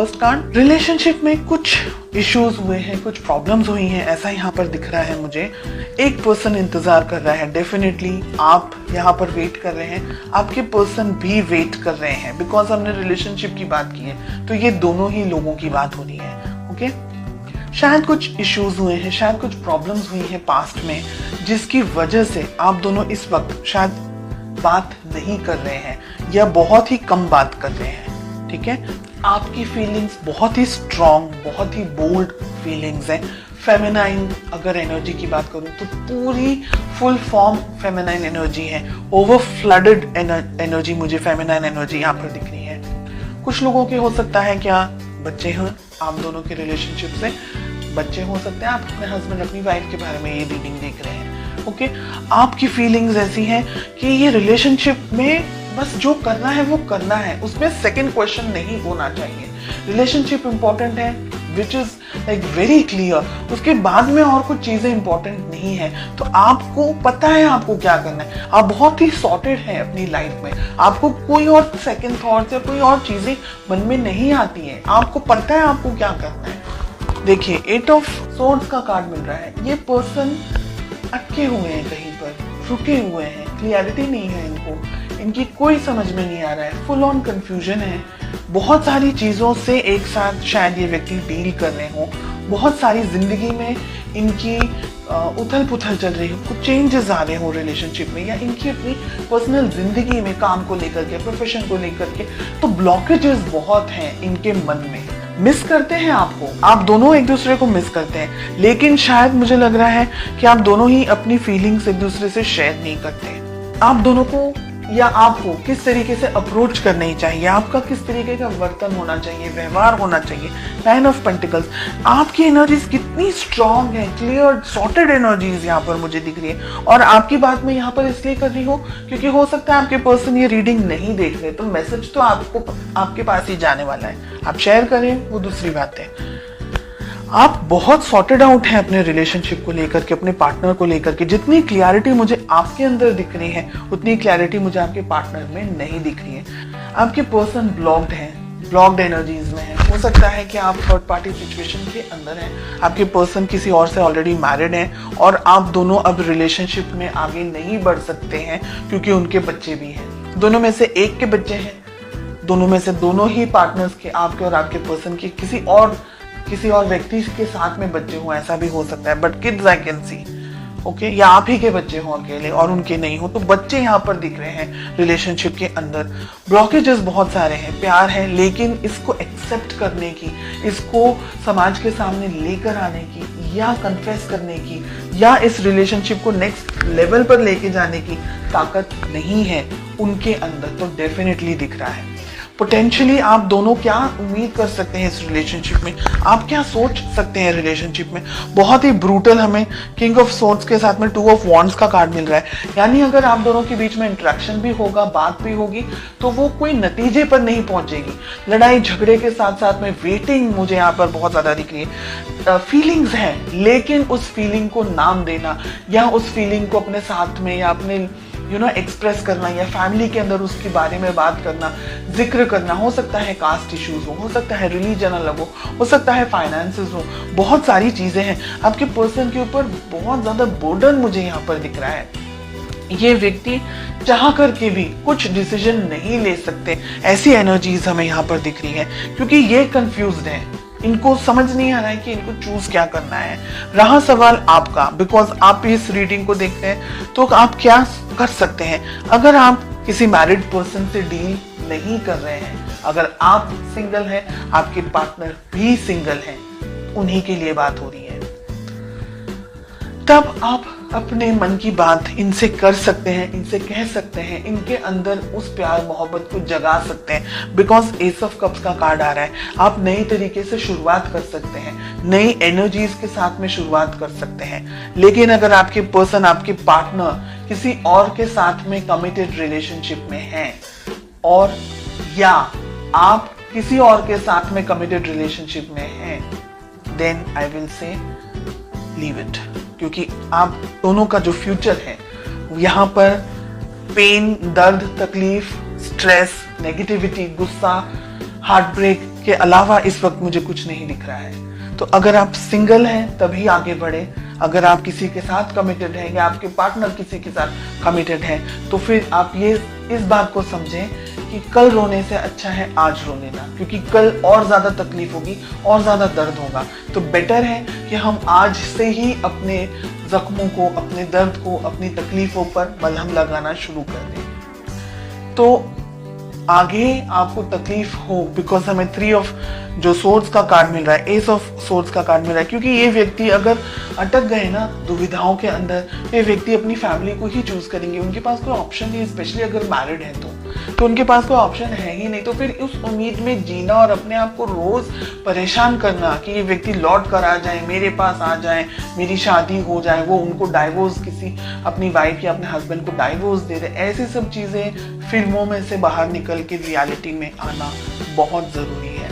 First card, relationship में कुछ issues हुए हैं, कुछ प्रॉब्लम्स हुई हैं, ऐसा यहाँ पर दिख रहा है मुझे। एक पर्सन इंतजार कर रहा है, डेफिनेटली आप यहाँ पर वेट कर रहे हैं, आपके पर्सन भी वेट कर रहे हैं, बिकॉज हमने रिलेशनशिप की बात की है तो ये दोनों ही लोगों की बात हो रही है। ओके, शायद कुछ इश्यूज हुए हैं, शायद कुछ प्रॉब्लम्स हुई हैं पास्ट में, जिसकी वजह से आप दोनों इस वक्त शायद बात नहीं कर रहे हैं या बहुत ही कम बात कर रहे हैं। ठीक है, आपकी फीलिंग्स बहुत ही स्ट्रॉन्ग, बहुत ही बोल्ड फीलिंग्स हैं। फेमिनाइन अगर एनर्जी की बात करूं तो पूरी फुल फॉर्म फेमिनाइन एनर्जी है, ओवर फ्लडेड एनर्जी मुझे फेमिनाइन एनर्जी यहाँ पर दिख रही है। कुछ लोगों के हो सकता है क्या बच्चे हैं, आप दोनों के रिलेशनशिप से बच्चे हो सकते हैं, आप अपने हस्बैंड अपनी वाइफ के बारे में ये रीडिंग देख रहे हैं। ओके, आपकी फीलिंग्स ऐसी हैं कि ये रिलेशनशिप में बस जो करना है वो करना है, उसमें सेकंड क्वेश्चन नहीं होना चाहिए। रिलेशनशिप इंपॉर्टेंट है, which is like very clear, उसके बाद में और कुछ चीजें इंपॉर्टेंट नहीं है। तो आपको पता है आपको क्या करना है, आप बहुत ही सॉर्टेड हैं अपनी लाइफ में, आपको कोई और सेकंड थॉट्स या कोई और चीजें मन में नहीं आती है, आपको पता है आपको क्या करना है। देखिए, 8 ऑफ सोर्ड्स का कार्ड मिल रहा है, ये पर्सन अटके हुए हैं, कहीं पर रुके हुए हैं, क्लियरिटी नहीं है इनको, इनकी कोई समझ में नहीं आ रहा है, फुल ऑन कंफ्यूजन है। बहुत सारी चीज़ों से एक साथ शायद ये व्यक्ति डील कर रहे हो, बहुत सारी जिंदगी में इनकी उथल पुथल चल रही हो, कुछ चेंजेस आ रहे हो रिलेशनशिप में, या इनकी अपनी पर्सनल जिंदगी में काम को लेकर के, प्रोफेशन को लेकर के, तो ब्लॉकेजेस बहुत हैं इनके मन में। मिस करते हैं आपको, आप दोनों एक दूसरे को मिस करते हैं, लेकिन शायद मुझे लग रहा है कि आप दोनों ही अपनी फीलिंग्स एक दूसरे से शेयर नहीं करते। आप दोनों को या आपको किस तरीके से अप्रोच करनी चाहिए, आपका किस तरीके का वर्तन होना चाहिए, व्यवहार होना चाहिए। 9 ऑफ पेंटिकल्स, आपकी एनर्जीज कितनी स्ट्रांग है, क्लियर सॉर्टेड एनर्जीज यहाँ पर मुझे दिख रही है। और आपकी बात मैं यहाँ पर इसलिए कर रही हूँ क्योंकि हो सकता है आपके पर्सन ये रीडिंग नहीं देख रहे, तो मैसेज तो आपको आपके पास ही जाने वाला है, आप शेयर करें वो दूसरी बात है। आप बहुत सॉर्टेड आउट हैं अपने रिलेशनशिप को लेकर के, अपने पार्टनर को लेकर के। जितनी क्लैरिटी मुझे आपके अंदर दिख रही है उतनी क्लैरिटी मुझे आपके पार्टनर में नहीं दिख रही है। आपके पर्सन ब्लॉक्ड हैं, ब्लॉक्ड एनर्जीज में है। हो सकता है कि आप थर्ड पार्टी सिचुएशन के अंदर हैं, आपके पर्सन किसी और से ऑलरेडी मैरिड हैं और आप दोनों अब रिलेशनशिप में आगे नहीं बढ़ सकते हैं क्योंकि उनके बच्चे भी हैं। दोनों में से एक के बच्चे हैं, दोनों में से दोनों ही पार्टनर्स के, आपके और आपके पर्सन के किसी और व्यक्ति के साथ में बच्चे हों, ऐसा भी हो सकता है। But kids I can see, okay, या आप ही के बच्चे हों अकेले और उनके नहीं हो, तो बच्चे यहाँ पर दिख रहे हैं रिलेशनशिप के अंदर। ब्लॉकेजेस बहुत सारे हैं, प्यार है, लेकिन इसको एक्सेप्ट करने की, इसको समाज के सामने लेकर आने की या कन्फेस करने की या इस रिलेशनशिप को नेक्स्ट लेवल पर लेके जाने की ताकत नहीं है उनके अंदर। तो डेफिनेटली दिख रहा है पोटेंशियली आप दोनों क्या उम्मीद कर सकते हैं इस रिलेशनशिप में, आप क्या सोच सकते हैं रिलेशनशिप में। बहुत ही ब्रूटल हमें किंग ऑफ सोर्ड्स के साथ में 2 ऑफ वॉन्ड्स का कार्ड मिल रहा है, यानी अगर आप दोनों के बीच में इंटरेक्शन भी होगा, बात भी होगी, तो वो कोई नतीजे पर नहीं पहुंचेगी। लड़ाई झगड़े के साथ साथ में वेटिंग मुझे यहाँ पर बहुत ज्यादा दिख रही है। फीलिंग्स हैं, लेकिन उस फीलिंग को नाम देना या उस फीलिंग को अपने साथ में या अपने एक्सप्रेस करना या फैमिली के अंदर उसके बारे में बात करना, जिक्र करना, हो सकता है कास्ट इश्यूज हो सकता है रिलीजन अलग हो सकता है फाइनेंसेस हो, बहुत सारी चीजें हैं। आपके पर्सन के ऊपर बहुत ज्यादा बर्डन मुझे यहाँ पर दिख रहा है। ये व्यक्ति चाह करके भी कुछ डिसीजन नहीं ले सकते, ऐसी एनर्जीज हमें यहाँ पर दिख रही है, क्योंकि ये कंफ्यूज्ड है, इनको समझ नहीं आ रहा है कि इनको चूज क्या करना है। रहा सवाल आपका, बिकॉज आप इस रीडिंग को देखते हैं, तो आप क्या कर सकते हैं। अगर आप किसी मैरिड पर्सन से डील नहीं कर रहे हैं, अगर आप सिंगल हैं, आपके पार्टनर भी सिंगल हैं, उन्हीं के लिए बात हो रही है, तब आप अपने मन की बात इनसे कर सकते हैं, इनसे कह सकते हैं, इनके अंदर उस प्यार मोहब्बत को जगा सकते हैं। बिकॉज एस ऑफ कप्स का कार्ड आ रहा है, आप नई तरीके से शुरुआत कर सकते हैं, नई एनर्जीज के साथ में शुरुआत कर सकते हैं। लेकिन अगर आपके पर्सन, आपके पार्टनर किसी और के साथ में कमिटेड रिलेशनशिप में हैं, और या आप किसी और के साथ में कमिटेड रिलेशनशिप में हैं, then I will say leave it, क्योंकि आप दोनों का जो फ्यूचर है यहाँ पर पेन, दर्द, तकलीफ, स्ट्रेस, नेगेटिविटी, गुस्सा, हार्ट ब्रेक, के अलावा इस वक्त मुझे कुछ नहीं दिख रहा है। तो अगर आप सिंगल हैं तभी आगे बढ़े, अगर आप किसी के साथ कमिटेड हैं या आपके पार्टनर किसी के साथ कमिटेड है तो फिर आप ये इस बात को समझें कि कल रोने से अच्छा है आज रो लेना, क्योंकि कल और ज्यादा तकलीफ होगी और ज्यादा दर्द होगा। तो बेटर है कि हम आज से ही अपने जख्मों को, अपने दर्द को, अपनी तकलीफों पर मलहम लगाना शुरू कर दें। तो आगे आपको तकलीफ हो, बिकॉज हमें 3 ऑफ जो सोर्ड्स का कार्ड मिल रहा है, एस ऑफ सोर्ड्स का कार्ड मिल रहा है, क्योंकि ये व्यक्ति अगर अटक गए ना दुविधाओं के अंदर, ये व्यक्ति अपनी फैमिली को ही चूज करेंगे। उनके पास कोई ऑप्शन नहीं, स्पेशली अगर मैरिड है तो उनके पास कोई ऑप्शन है ही नहीं। तो फिर उस उम्मीद में जीना और अपने आप को रोज परेशान करना कि ये व्यक्ति लौट कर आ जाए, मेरे पास आ जाए, मेरी शादी हो जाए, वो उनको डाइवोर्स, किसी अपनी वाइफ या अपने हस्बैंड को डाइवोर्स दे दे, ऐसी सब चीजें फिल्मों में से बाहर निकल के रियलिटी में आना बहुत जरूरी है।